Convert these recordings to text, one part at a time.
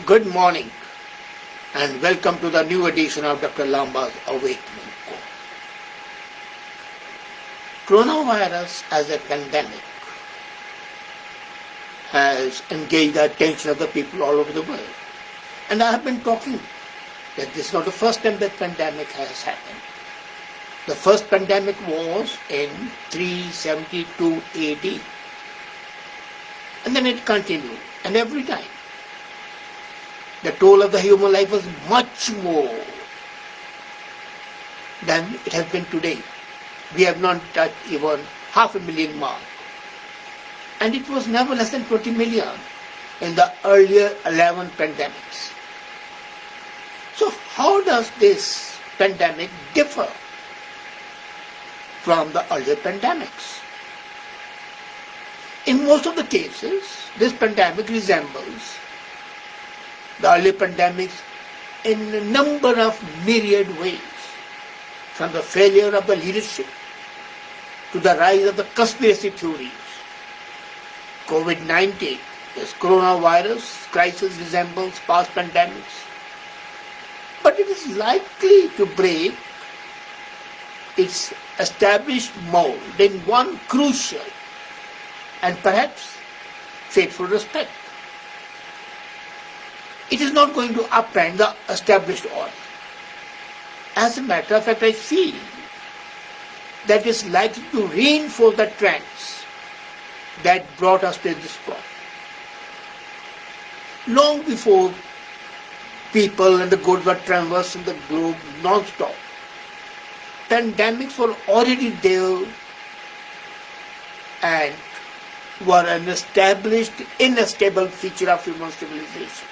Good morning and welcome to the new edition of Dr.Lamba's Awakening Call. Coronavirus as a pandemic has engaged the attention of the people all over the world. And I have been talking that this is not the first time that pandemic has happened. The first pandemic was in 372 AD. And then it continued. And every time the toll of the human life was much more than it has been today. We have not touched even 500,000 mark. And it was never less than 20 million in the earlier 11 pandemics. So how does this pandemic differ from the earlier pandemics? In most of the cases, this pandemic resembles the early pandemics in a number of myriad ways, from the failure of the leadership to the rise of the conspiracy theories. COVID-19, this coronavirus crisis resembles past pandemics, but it is likely to break its established mold in one crucial and perhaps fateful respect. It is not going to upend the established order. As a matter of fact, I feel that it's likely to reinforce the trends that brought us to this point. Long before people and the good were traversing the globe non-stop, pandemics were already there and were an established, unstable feature of human civilization.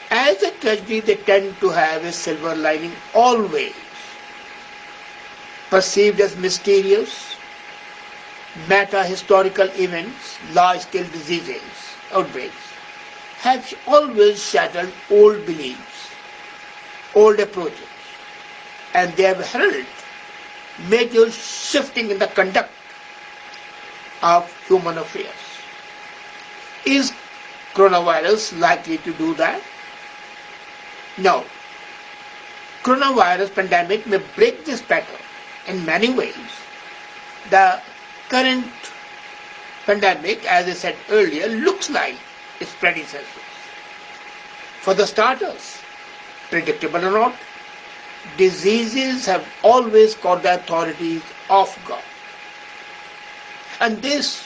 As a tragedy, they tend to have a silver lining always. Perceived as mysterious, meta-historical events, large-scale diseases, outbreaks, have always shattered old beliefs, old approaches, and they have heralded major shifting in the conduct of human affairs. Is coronavirus likely to do that? No. Coronavirus pandemic may break this pattern in many ways. The current pandemic, as I said earlier, looks like its predecessors. For the starters, predictable or not, diseases have always caught the authorities off guard. And this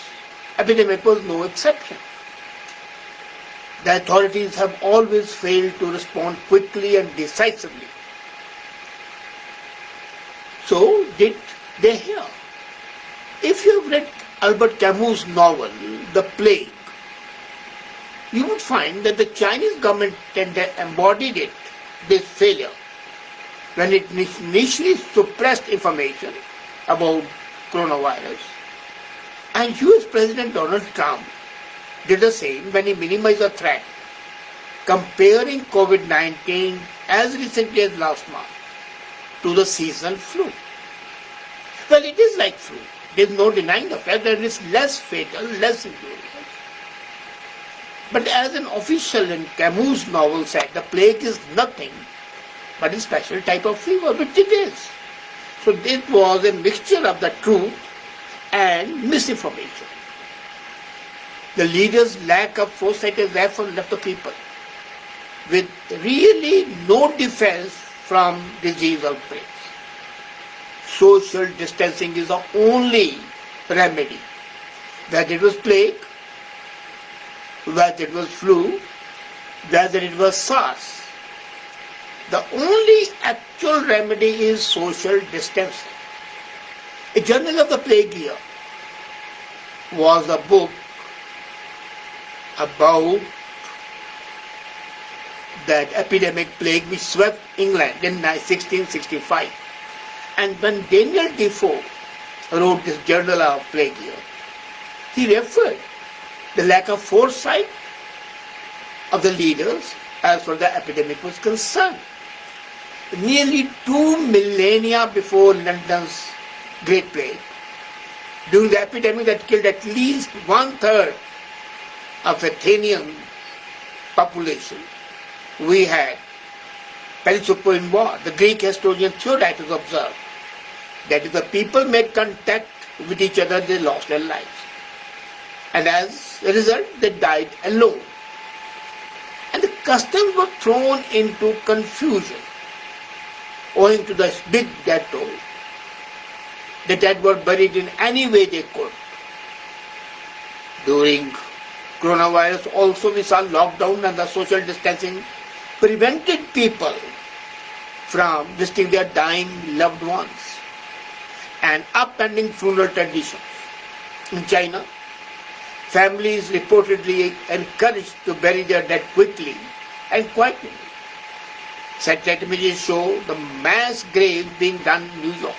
epidemic was no exception. The authorities have always failed to respond quickly and decisively. So did they here? If you have read Albert Camus' novel, The Plague, you would find that the Chinese government embodied this failure, when it initially suppressed information about coronavirus. And US President Donald Trump did the same when he minimized the threat, comparing COVID-19 as recently as last month to the seasonal flu. Well, it is like flu. There is no denying the fact that it is less fatal, less injurious. But as an official in Camus' novel said, the plague is nothing but a special type of fever, which it is. So this was a mixture of the truth and misinformation. The leaders' lack of foresight has therefore left the people with really no defense from disease outbreaks. Social distancing is the only remedy. Whether it was plague, whether it was flu, whether it was SARS, the only actual remedy is social distancing. A Journal of the Plague Year was a book about that epidemic plague which swept England in 1665. And when Daniel Defoe wrote this Journal of Plague Year, he referred the lack of foresight of the leaders as far as the epidemic was concerned. Nearly 2 millennia before London's Great Plague, during the epidemic that killed at least 1/3 of Athenians population, we had Perisoporian War. The Greek historian Theodotus observed that if the people made contact with each other, they lost their lives. And as a result, they died alone. And the customs were thrown into confusion owing to the big death toll. The dead were buried in any way they could. During coronavirus also we saw lockdown and the social distancing prevented people from visiting their dying loved ones and upending funeral traditions. In China, families reportedly encouraged to bury their dead quickly and quietly. Satellite images show the mass graves being done in New York.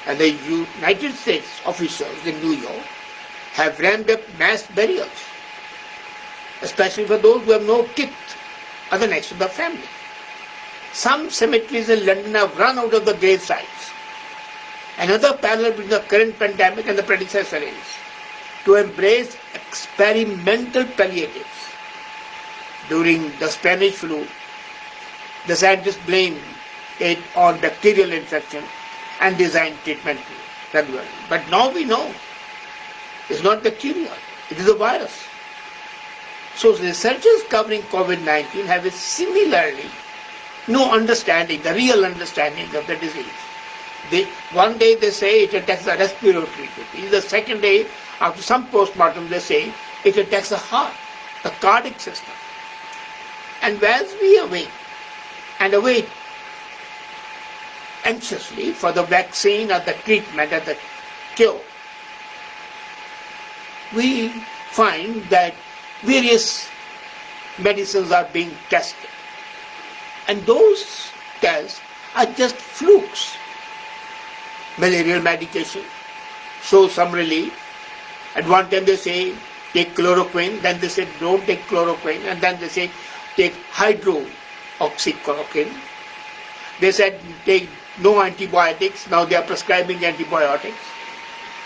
And the United States officials in New York have ramped up mass burials, especially for those who have no kith other next to the family. Some cemeteries in London have run out of the grave sites. Another parallel between the current pandemic and the predecessor is to embrace experimental palliatives. During the Spanish flu, the scientists blamed it on bacterial infection and designed treatment regularly. But now we know it's not bacterial, it is a virus. So researchers covering COVID-19 have a similarly no understanding, the real understanding of the disease. One day they say it attacks the respiratory disease. The second day, after some postmortem, they say it attacks the heart, the cardiac system. And as we await anxiously for the vaccine or the treatment or the cure, we find that various medicines are being tested. And those tests are just flukes. Malarial medication shows some relief. At one time they say take chloroquine, then they say don't take chloroquine, and then they say take hydroxychloroquine. They said take no antibiotics, now they are prescribing antibiotics.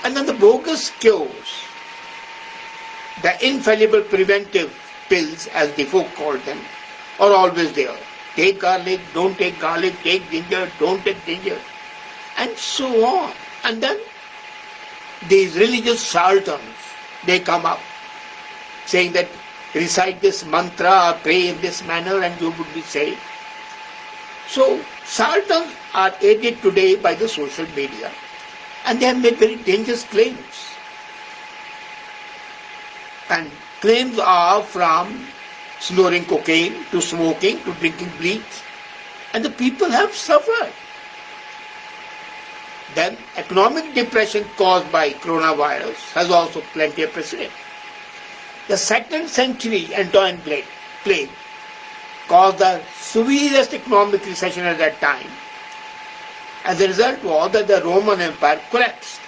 And then the bogus cures, the infallible preventive pills as the folk called them, are always there. Take garlic, don't take garlic, take ginger, don't take ginger, and so on. And then these religious charlatans, they come up saying that recite this mantra or pray in this manner and you would be saved. So charlatans are aided today by the social media and they have made very dangerous claims. And claims are from snorting cocaine to smoking to drinking bleach, and the people have suffered. Then economic depression caused by coronavirus has also plenty of precedent. The second century Antoine plague caused the severest economic recession at that time. As a result was that the Roman Empire collapsed.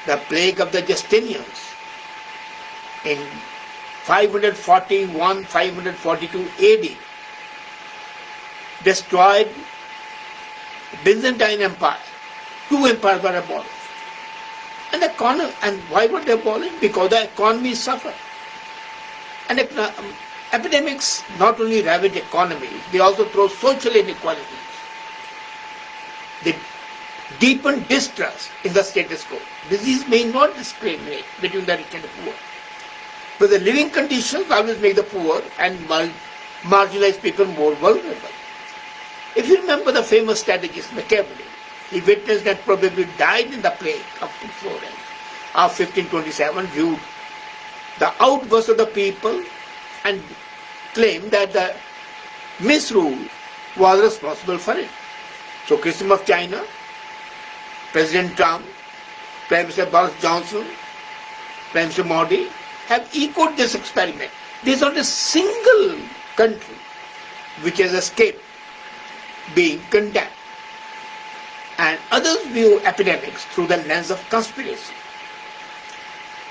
The plague of the Justinians in 541-542 AD destroyed the Byzantine Empire. Two empires were abolished. And why were they abolished? Because the economy suffered. And epidemics not only ravage economies, they also throw social inequalities. They deepen distrust in the status quo. Disease may not discriminate between the rich and the poor, but the living conditions always make the poor and marginalized people more vulnerable. If you remember the famous strategist Machiavelli, he witnessed and probably died in the plague of Florence of 1527, viewed the outburst of the people and claimed that the misrule was responsible for it. So Christian of China, President Trump, Prime Minister Boris Johnson, Prime Minister Modi have echoed this experiment. There is not a single country which has escaped being condemned. And others view epidemics through the lens of conspiracy.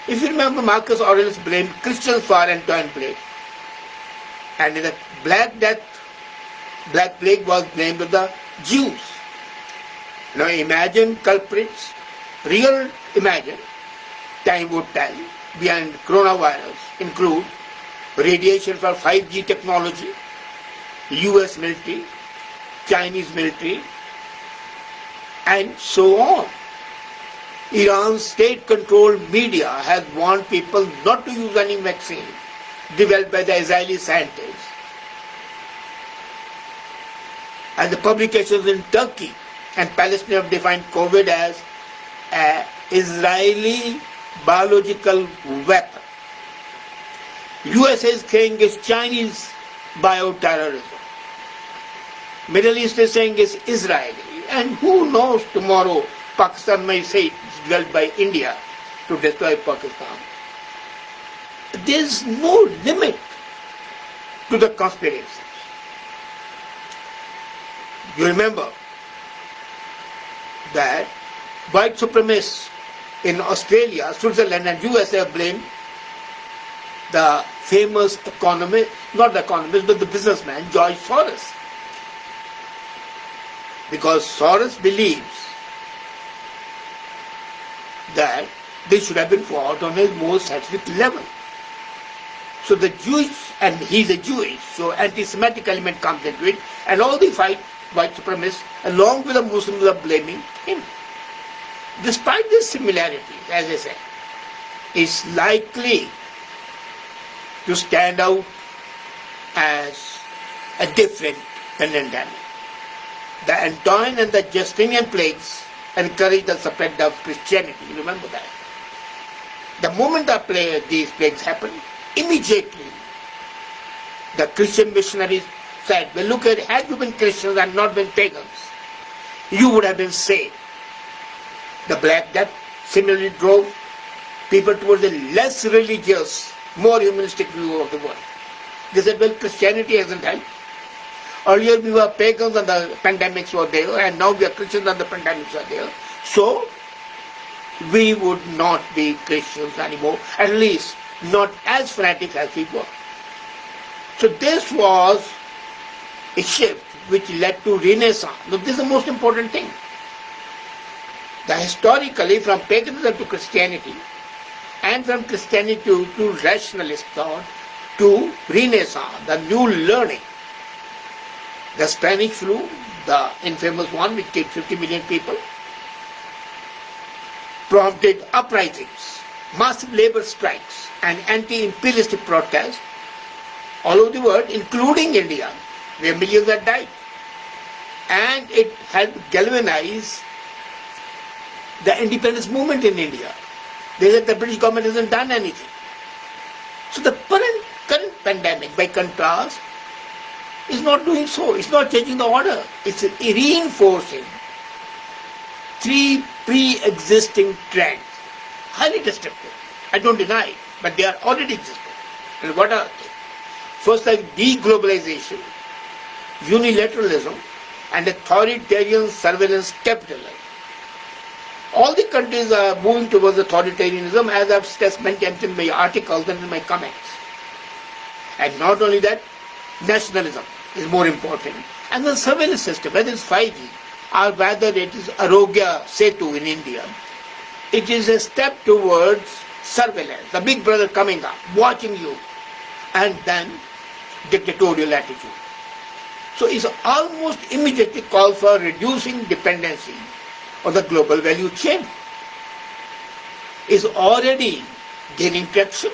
If you remember, Marcus Aurelius blamed Christians for Antoine plague. And in the Black Plague was blamed on the Jews. Now imagine culprits, imagine, time would tell, behind coronavirus include radiation for 5G technology, US military, Chinese military, and so on. Iran's state-controlled media has warned people not to use any vaccine developed by the Israeli scientists. And the publications in Turkey and Palestine have defined COVID as an Israeli biological weapon. USA is saying it's Chinese bioterrorism. Middle East is saying it's Israeli. And who knows, tomorrow Pakistan may say it's developed by India to destroy Pakistan. There's no limit to the conspiracies. You remember that white supremacists in Australia, Switzerland and USA have blamed the famous economist, not the economist, but the businessman, George Soros. Because Soros believes that they should have been fought on a more scientific level. So the Jewish, and he's a Jewish, so anti-Semitic element comes into it, and all the white supremacists, along with the Muslims, are blaming him. Despite this similarity, as I said, it's likely to stand out as a different pandemic. The Antoine and the Justinian plagues encouraged the spread of Christianity. You remember that? The moment these plagues happened, immediately the Christian missionaries said, well, look at, had you been Christians and not been pagans, you would have been saved. The Black Death similarly drove people towards a less religious, more humanistic view of the world. They said, well, Christianity hasn't helped. Earlier we were pagans and the pandemics were there, and now we are Christians and the pandemics are there. So, we would not be Christians anymore, at least not as fanatic as we were. So this was a shift which led to Renaissance. Now this is the most important thing. That historically, from paganism to Christianity, and from Christianity to rationalist thought, to Renaissance, the new learning. The Spanish flu, the infamous one which killed 50 million people, prompted uprisings, massive labor strikes, and anti-imperialistic protests all over the world, including India, where millions had died. And it helped galvanize the independence movement in India. They said the British government hasn't done anything. So the current pandemic, by contrast, is not doing so. It's not changing the order. It's reinforcing three pre-existing trends. Highly destructive. I don't deny it, but they are already existing. And what are they? First, like deglobalization, unilateralism, and authoritarian surveillance capitalism. All the countries are moving towards authoritarianism, as I've stressed many times in my articles and in my comments. And not only that, nationalism is more important. And the surveillance system, whether it's 5G or whether it is Arogya Setu in India, it is a step towards surveillance, the big brother coming up, watching you, and then dictatorial attitude. So it's almost immediately call for reducing dependency on the global value chain. It's already gaining traction,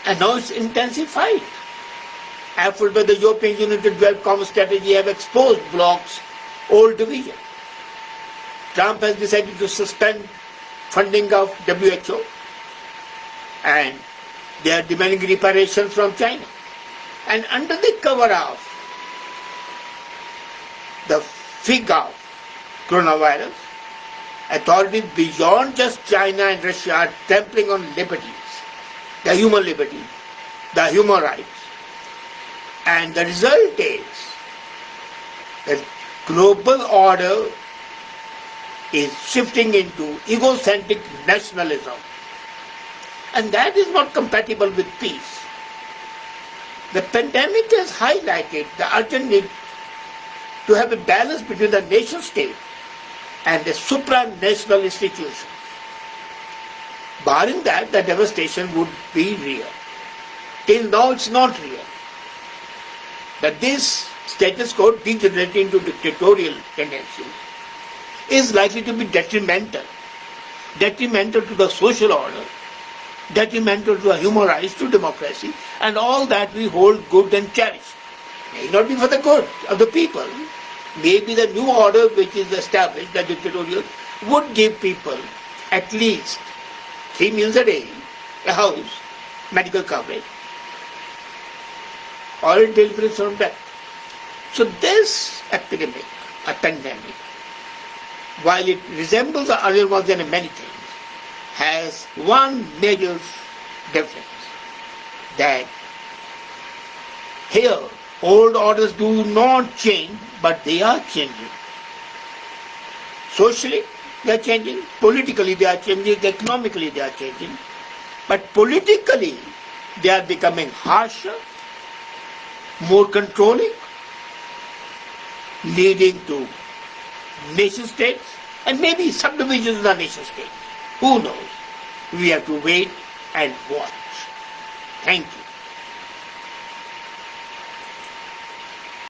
and now it's intensified. Efforts by the European Union to develop common strategy have exposed bloc's old division. Trump has decided to suspend funding of WHO, and they are demanding reparations from China. And under the cover of the fig of coronavirus, authorities beyond just China and Russia are trampling on liberties, the human liberty, the human rights. And the result is that global order is shifting into egocentric nationalism. And that is not compatible with peace. The pandemic has highlighted the urgent need to have a balance between the nation state and the supranational institutions. Barring that, the devastation would be real. Till now it's not real. That this status quo degenerating into dictatorial tendencies is likely to be detrimental to the social order, detrimental to the human rights, to democracy, and all that we hold good and cherish. May not be for the good of the people. Maybe the new order which is established, the dictatorial, would give people at least 3 meals a day, a house, medical coverage, or a deliverance from death. So this epidemic, a pandemic, while it resembles the earlier ones in many things, has one major difference, that here old orders do not change, but they are changing. Socially they are changing, politically they are changing, economically they are changing, but politically they are becoming harsher, more controlling, leading to nation states and maybe subdivisions of the nation states. Who knows? We have to wait and watch. Thank you.